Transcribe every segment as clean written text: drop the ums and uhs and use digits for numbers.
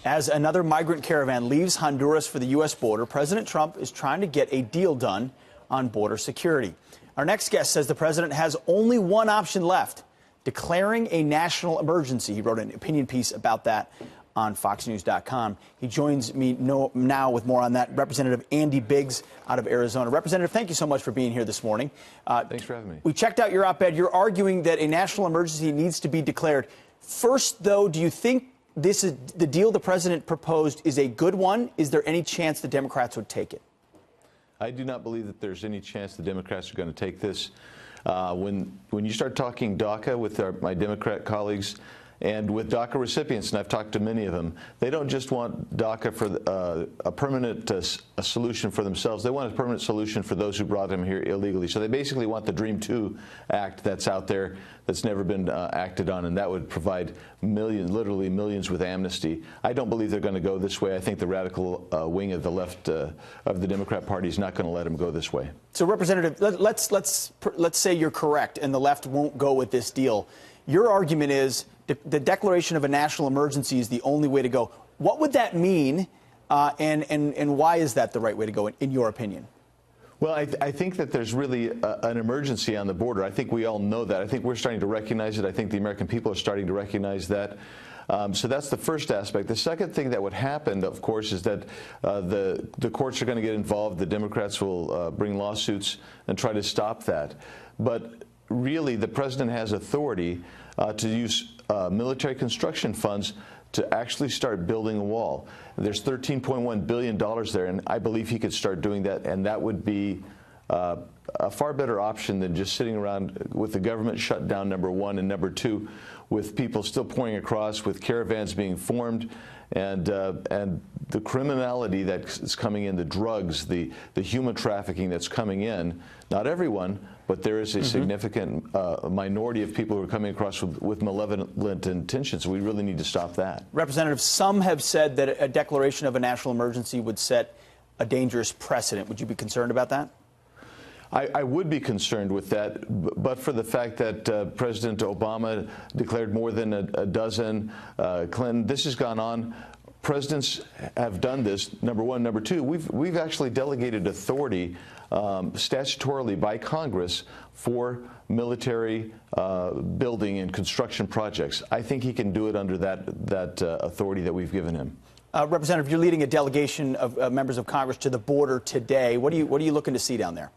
As another migrant caravan leaves Honduras for the U.S. border, President Trump is trying to get a deal done on border security. Our next guest says the president has only one option left, declaring a national emergency. He wrote an opinion piece about that on FoxNews.com. He joins me now with more on that. Representative Andy Biggs out of Arizona. Representative, thank you so much for being here this morning. Thanks for having me. We checked out your op-ed. You're arguing that a national emergency needs to be declared. First, though, do you think this is the deal the president proposed is a good one? Is there any chance the Democrats would take it? I do not believe that there's any chance the Democrats are going to take this. When you start talking DACA with my Democrat colleagues and with DACA recipients, and I've talked to many of them, they don't just want DACA for a permanent a solution for themselves. They want a permanent solution for those who brought them here illegally. So they basically want the Dream 2 Act that's out there that's never been acted on, and that would provide millions, literally millions, with amnesty. I don't believe they're going to go this way. I think the radical wing of the left of the Democrat Party is not going to let them go this way. So, Representative, let's say you're correct and the left won't go with this deal. Your argument is the declaration of a national emergency is the only way to go. What would that mean, and why is that the right way to go, in your opinion? Well, I think that there's really an emergency on the border. I think we all know that. I think we're starting to recognize it. I think the American people are starting to recognize that. So that's the first aspect. The second thing that would happen, of course, is that the courts are going to get involved. The Democrats will bring lawsuits and try to stop that. But really, the president has authority to use military construction funds to actually start building a wall. There's $13.1 billion there, and I believe he could start doing that, and that would be a far better option than just sitting around with the government shut down, number one, and number two, with people still pouring across, with caravans being formed, and the criminality that's coming in, the drugs, the human trafficking that's coming in. Not everyone, but there is a significant minority of people who are coming across with malevolent intentions. We really need to stop that. Representative, some have said that a declaration of a national emergency would set a dangerous precedent. Would you be concerned about that? I would be concerned with that, but for the fact that President Obama declared more than a dozen, Clinton, this has gone on. Presidents have done this, number one. Number two, we've actually delegated authority statutorily by Congress for military building and construction projects. I think he can do it under that authority that we've given him. Representative, you're leading a delegation of members of Congress to the border today. What are you looking to see down there?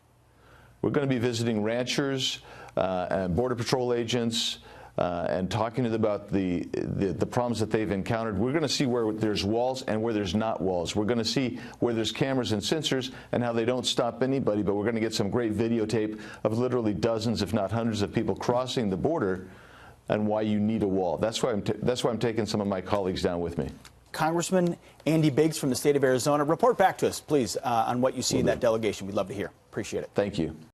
We're going to be visiting ranchers and Border Patrol agents and talking to them about the problems that they've encountered. We're going to see where there's walls and where there's not walls. We're going to see where there's cameras and sensors and how they don't stop anybody, but we're going to get some great videotape of literally dozens, if not hundreds, of people crossing the border and why you need a wall. That's why I'm taking some of my colleagues down with me. Congressman Andy Biggs from the state of Arizona, report back to us, please, on what you see in that delegation. We'd love to hear. Appreciate it. Thank you.